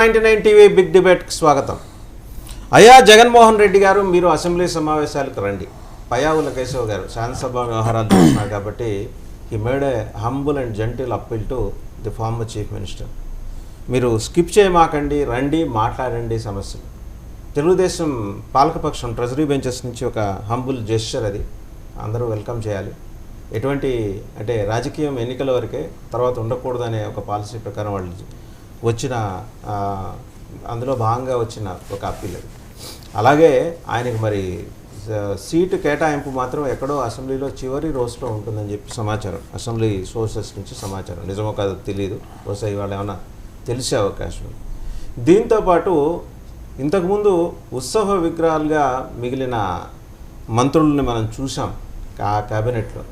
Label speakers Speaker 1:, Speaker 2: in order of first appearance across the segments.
Speaker 1: 99 TV big డిబేట్కి స్వాగతం. అయ్యా జగన్మోహన్ రెడ్డి గారు, మీరు అసెంబ్లీ సమావేశాలకు రండి. పయ్యావుల కేశవ్ గారు శాసనసభ వ్యవహారాలు చూస్తున్నారు కాబట్టి he made a humble and gentle appeal to the former chief minister. మీరు స్కిప్ చేయమాకండి, రండి, మాట్లాడండి సమస్యలు. తెలుగుదేశం పాలకపక్షం ట్రెజరీ బెంచెస్ నుంచి ఒక హంబుల్ జెస్చర్, అది అందరూ వెల్కమ్ చేయాలి. ఎటువంటి అంటే రాజకీయం ఎన్నికల వరకే, తర్వాత ఉండకూడదనే ఒక పాలసీ ప్రకారం వాళ్ళు వచ్చిన అందులో భాగంగా వచ్చిన ఒక అప్పీల్ అది. అలాగే ఆయనకి మరి సీటు కేటాయింపు మాత్రం ఎక్కడో అసెంబ్లీలో చివరి రోజులో ఉంటుందని చెప్పి సమాచారం, అసెంబ్లీ సోర్సెస్ నుంచి సమాచారం. నిజమో కాదో తెలియదు, బహుశా ఇవాళ ఏమైనా తెలిసే అవకాశం ఉంది. దీంతోపాటు ఇంతకుముందు ఉత్సవ విగ్రహాలుగా మిగిలిన మంత్రులని మనం చూసాం ఆ క్యాబినెట్లో.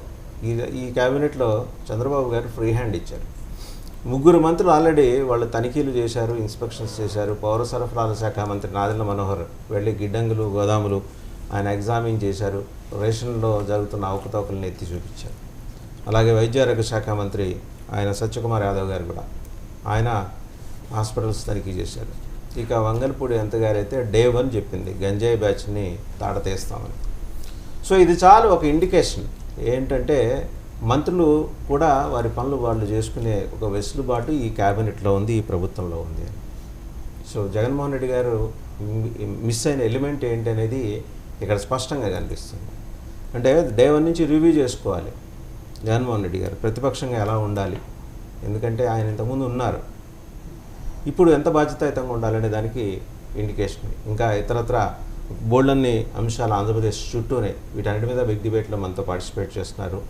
Speaker 1: ఈ క్యాబినెట్లో చంద్రబాబు గారు ఫ్రీ హ్యాండ్ ఇచ్చారు. 3 మంత్రులు ఆల్రెడీ వాళ్ళు తనిఖీలు చేశారు, ఇన్స్పెక్షన్స్ చేశారు. పౌర సరఫరాల శాఖ మంత్రి నాదెళ్ల మనోహర్ వెళ్ళి గిడ్డంగులు, గోదాములు ఆయన ఎగ్జామిన్ చేశారు. రేషన్లో జరుగుతున్న అవకతవకలను ఎత్తి చూపించారు. అలాగే వైద్య ఆరోగ్య శాఖ మంత్రి ఆయన సత్యకుమార్ యాదవ్ గారు కూడా ఆయన హాస్పిటల్స్ తనిఖీ చేశారు. ఇక వంగల్పూడి అంత గారైతే డే 1 చెప్పింది గంజాయి బ్యాచ్ని తాడతీస్తామని. సో ఇది చాలు ఒక ఇండికేషన్ ఏంటంటే మంత్రులు కూడా వారి పనులు వాళ్ళు చేసుకునే ఒక వెసులుబాటు ఈ క్యాబినెట్లో ఉంది, ఈ ప్రభుత్వంలో ఉంది. సో జగన్మోహన్ రెడ్డి గారు మిస్ అయిన ఎలిమెంట్ ఏంటి అనేది ఇక్కడ స్పష్టంగా కనిపిస్తుంది. అంటే డే 1 నుంచి రివ్యూ చేసుకోవాలి జగన్మోహన్ రెడ్డి గారు, ప్రతిపక్షంగా ఎలా ఉండాలి. ఎందుకంటే ఆయన ఇంతకుముందు ఉన్నారు, ఇప్పుడు ఎంత బాధ్యతాయుతంగా ఉండాలనే దానికి ఇండికేషన్. ఇంకా ఇతరత్ర బోల్డన్ని అంశాలు ఆంధ్రప్రదేశ్ చుట్టూనే, వీటన్నిటి మీద బిగ్ డిబేట్లో మనతో పార్టిసిపేట్ చేస్తున్నారు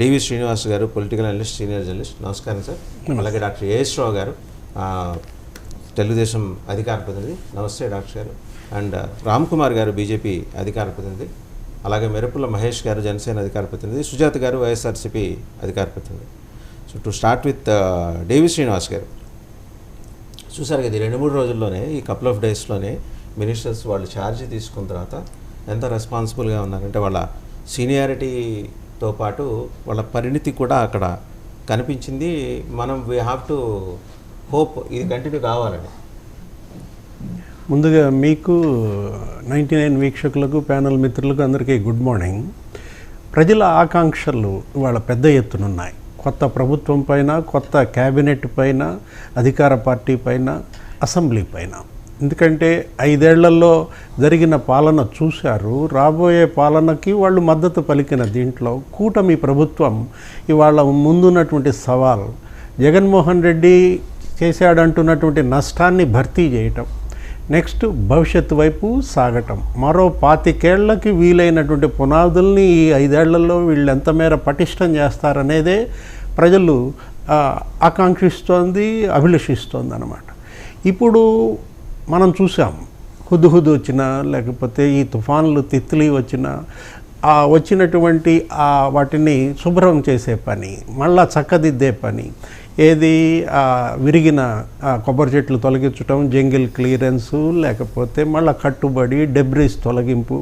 Speaker 1: డివి శ్రీనివాస్ గారు, పొలిటికల్ అనలిస్ట్, సీనియర్ జర్నలిస్ట్. నమస్కారం సార్. అలాగే డాక్టర్ ఏఎస్ రావు గారు, తెలుగుదేశం అధికార ప్రతినిధి. నమస్తే డాక్టర్ గారు. అండ్ రామ్ కుమార్ గారు, బీజేపీ అధికార ప్రతినిధి. అలాగే మెరుపుల మహేష్ గారు, జనసేన అధికార ప్రతినిధి. సుజాత గారు, వైఎస్ఆర్సీపీ అధికార ప్రతినిధి. సో టు స్టార్ట్ విత్ డివి శ్రీనివాస్ గారు, చూసారు కదా 2-3 రోజుల్లోనే, ఈ కపుల్ ఆఫ్ డేస్లోనే మినిస్టర్స్ వాళ్ళు ఛార్జ్ తీసుకున్న తర్వాత ఎంత రెస్పాన్సిబుల్గా ఉన్నారంటే వాళ్ళ సీనియారిటీతో పాటు వాళ్ళ పరిణితి కూడా అక్కడ కనిపించింది. మనం వీ హ్యావ్ టు హోప్ ఇది కంటిన్యూ కావాలని.
Speaker 2: ముందుగా మీకు 99 వీక్షకులకు, ప్యానల్ మిత్రులకు అందరికీ గుడ్ మార్నింగ్. ప్రజల ఆకాంక్షలు వాళ్ళ పెద్ద ఎత్తునున్నాయి. కొత్త ప్రభుత్వం పైన, కొత్త క్యాబినెట్ పైన, అధికార పార్టీ పైన, అసెంబ్లీ పైన. ఎందుకంటే 5 ఏళ్లలో జరిగిన పాలన చూశారు, రాబోయే పాలనకి వాళ్ళు మద్దతు పలికిన దీంట్లో కూటమి ప్రభుత్వం ఇవాళ ముందున్నటువంటి సవాల్ జగన్మోహన్ రెడ్డి చేశాడంటున్నటువంటి నష్టాన్ని భర్తీ చేయటం, నెక్స్ట్ భవిష్యత్తు వైపు సాగటం, మరో 25 ఏళ్లకి వీలైనటువంటి పునాదుల్ని ఈ 5 ఏళ్లలో వీళ్ళు ఎంత మేర పటిష్టం చేస్తారనేదే ప్రజలు ఆకాంక్షిస్తోంది, అభిలషిస్తోంది అన్నమాట. ఇప్పుడు మనం చూసాం, హుద్హుద్ వచ్చినా, లేకపోతే ఈ తుఫాన్లు, తిత్లీ వచ్చినా, వచ్చినటువంటి వాటిని శుభ్రం చేసే పని, మళ్ళా చక్కదిద్దే పని, ఏది విరిగిన కొబ్బరి చెట్లు తొలగించడం, జంగిల్ క్లియరెన్సు, లేకపోతే మళ్ళీ కట్టుబడి, డెబ్రిస్ తొలగింపు,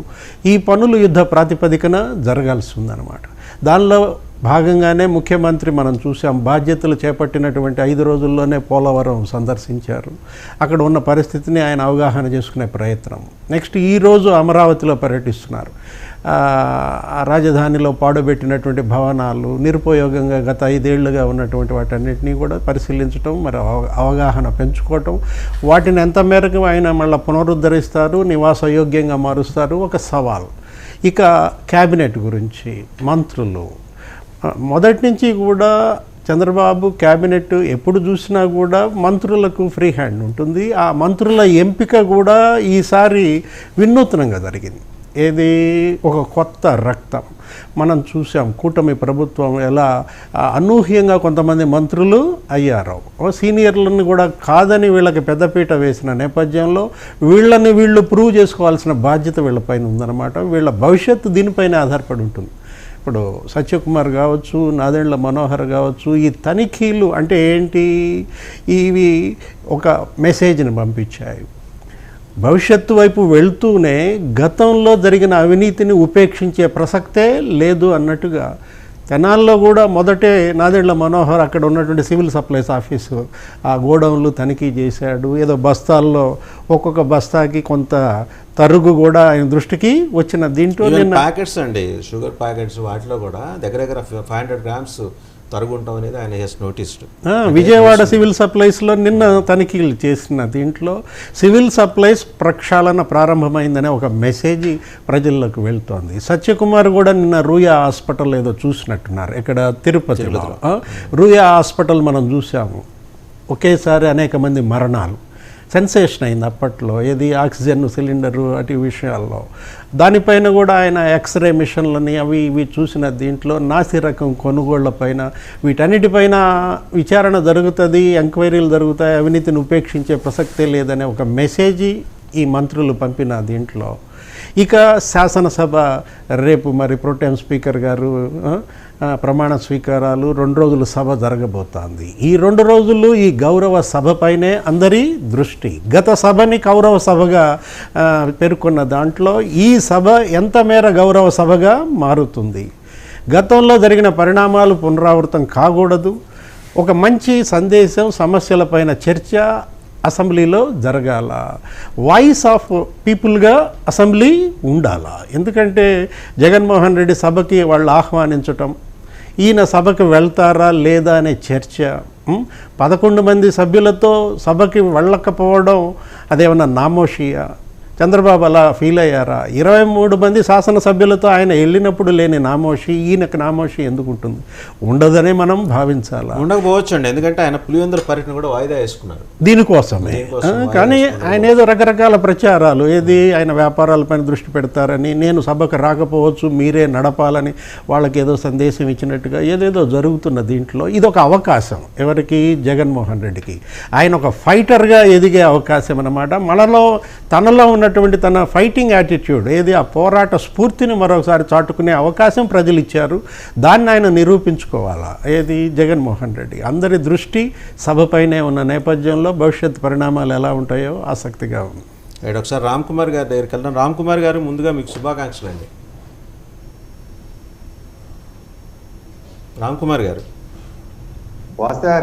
Speaker 2: ఈ పనులు యుద్ధ ప్రాతిపదికన జరగాల్సి ఉందన్నమాట. దానిలో భాగంగానే ముఖ్యమంత్రి మనం చూసాం, బాధ్యతలు చేపట్టినటువంటి 5 రోజుల్లోనే పోలవరం సందర్శించారు. అక్కడ ఉన్న పరిస్థితిని ఆయన అవగాహన చేసుకునే ప్రయత్నం. నెక్స్ట్ ఈరోజు అమరావతిలో పర్యటిస్తున్నారు. రాజధానిలో పాడుబెట్టినటువంటి భవనాలు, నిరుపయోగంగా గత 5 ఏళ్లుగా ఉన్నటువంటి వాటన్నిటినీ కూడా పరిశీలించడం, మరి అవగాహన పెంచుకోవటం, వాటిని ఎంత మేరకు ఆయన మళ్ళీ పునరుద్ధరిస్తారు, నివాసయోగ్యంగా మారుస్తారు, ఒక సవాల్. ఇక క్యాబినెట్ గురించి, మంత్రులు మొదటి నుంచి కూడా చంద్రబాబు క్యాబినెట్ ఎప్పుడు చూసినా కూడా మంత్రులకు ఫ్రీ హ్యాండ్ ఉంటుంది. ఆ మంత్రుల ఎంపిక కూడా ఈసారి వినూత్నంగా జరిగింది. ఏది ఒక కొత్త రక్తం. మనం చూసాం కూటమి ప్రభుత్వం ఎలా అనూహ్యంగా కొంతమంది మంత్రులు అయ్యారు. సీనియర్లను కూడా కాదని వీళ్ళకి పెద్దపీట వేసిన నేపథ్యంలో వీళ్ళు ప్రూవ్ చేసుకోవాల్సిన బాధ్యత వీళ్ళపైన ఉందన్నమాట. వీళ్ళ భవిష్యత్తు దీనిపైన ఆధారపడి ఉంటుంది. ఇప్పుడు సత్యకుమార్ కావచ్చు, నాదెళ్ల మనోహర్ కావచ్చు, ఈ తనిఖీలు అంటే ఏంటి, ఇవి ఒక మెసేజ్ని పంపించాయి. భవిష్యత్తు వైపు వెళ్తూనే గతంలో జరిగిన అవినీతిని ఉపేక్షించే ప్రసక్తే లేదు అన్నట్టుగా తెనాల్లో కూడా మొదటే నాదెండ్ల మనోహర్ అక్కడ ఉన్నటువంటి సివిల్ సప్లైస్ ఆఫీసు ఆ గోడౌన్లు తనిఖీ చేశాడు. ఏదో బస్తాల్లో ఒక్కొక్క బస్తాకి కొంత తరుగు కూడా ఆయన దృష్టికి వచ్చిన. దీంట్లో
Speaker 1: ప్యాకెట్స్ అండి, షుగర్ ప్యాకెట్స్ వాటిలో కూడా దగ్గర 500 grams తరుగుంటాం అనేది ఆయన హెస్ నోటీస్డ్.
Speaker 2: విజయవాడ సివిల్ సప్లైస్లో నిన్న తనిఖీలు చేసిన దీంట్లో సివిల్ సప్లైస్ ప్రక్షాళన ప్రారంభమైందనే ఒక మెసేజ్ ప్రజల్లోకి వెళ్తోంది. సత్యకుమార్ కూడా నిన్న రూయా హాస్పిటల్ ఏదో చూసినట్టున్నారు ఇక్కడ తిరుపతిలో. రూయా హాస్పిటల్ మనం చూసాము, ఒకేసారి అనేక మంది మరణాలు, సెన్సేషన్ అయింది అప్పట్లో. ఏది ఆక్సిజన్ సిలిండరు అటు విషయాల్లో. దానిపైన కూడా ఆయన ఎక్స్రే మిషన్లని అవి ఇవి చూసిన దీంట్లో నాసిరకం కొనుగోళ్లపైన వీటన్నిటిపైన విచారణ జరుగుతుంది, ఎంక్వైరీలు జరుగుతాయి, అవినీతిని ఉపేక్షించే ప్రసక్తే లేదనే ఒక మెసేజ్ ఈ మంత్రులు పంపిన దీంట్లో. ఇక శాసనసభ రేపు మరి ప్రోటెం స్పీకర్ గారు ప్రమాణ స్వీకారాలు 2 రోజులు సభ జరగబోతోంది. ఈ 2 రోజులు ఈ గౌరవ సభపైనే అందరి దృష్టి. గత సభని గౌరవ సభగా పేర్కొన్న దాంట్లో ఈ సభ ఎంత మేర గౌరవ సభగా మారుతుంది, గతంలో జరిగిన పరిణామాలు పునరావృతం కాకూడదు, ఒక మంచి సందేశం, సమస్యలపైన చర్చ అసెంబ్లీలో జరగాల, వాయిస్ ఆఫ్ పీపుల్గా అసెంబ్లీ ఉండాల. ఎందుకంటే జగన్మోహన్ రెడ్డి సభకి వాళ్ళు ఆహ్వానించటం, ఈయన సభకి వెళ్తారా లేదా అనే చర్చ, 11 మంది సభ్యులతో సభకి వెళ్ళకపోవడం అదేమన్నా నామోషియా? చంద్రబాబు అలా ఫీల్ అయ్యారా? 23 మంది శాసనసభ్యులతో ఆయన వెళ్ళినప్పుడు లేని నామోషి ఈయనకు నామోషి ఎందుకు ఉంటుంది? ఉండదనే మనం భావించాలా?
Speaker 1: ఉండకపోవచ్చు అండి, ఎందుకంటే ఆయన పులివెందుల పర్యటన కూడా వాయిదా వేసుకున్నారు
Speaker 2: దీనికోసమే. కానీ ఆయన ఏదో రకరకాల ప్రచారాలు, ఏది ఆయన వ్యాపారాలపైన దృష్టి పెడతారని, నేను సభకు రాకపోవచ్చు మీరే నడపాలని వాళ్ళకి ఏదో సందేశం ఇచ్చినట్టుగా ఏదేదో జరుగుతున్న దీంట్లో ఇదొక అవకాశం ఎవరికి? జగన్మోహన్ రెడ్డికి. ఆయన ఒక ఫైటర్గా ఎదిగే అవకాశం అన్నమాట. మనలో తనలో ఉన్నటువంటి తన ఫైటింగ్ యాటిట్యూడ్ ఏది, ఆ పోరాట స్ఫూర్తిని మరొకసారి చాటుకునే అవకాశం ప్రజలు ఇచ్చారు. దాన్ని ఆయన నిరూపించుకోవాలా. ఏది జగన్మోహన్ రెడ్డి. అందరి దృష్టి సభపైనే ఉన్న నేపథ్యంలో భవిష్యత్ పరిణామాలు ఎలా ఉంటాయో ఆసక్తిగా ఉంది.
Speaker 1: ఒకసారి రామ్ కుమార్ గారి దగ్గరికి వెళ్దాం. రామ్ కుమార్ గారు, ముందుగా మీకు శుభాకాంక్షలు అండి. రామ్ కుమార్ గారు.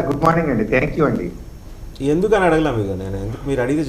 Speaker 3: గుడ్ మార్నింగ్ అండి. థ్యాంక్ యూ అండి.
Speaker 1: ఎందుకని అడగలా మీకు, నేను ఎందుకు మీరు అడిగితే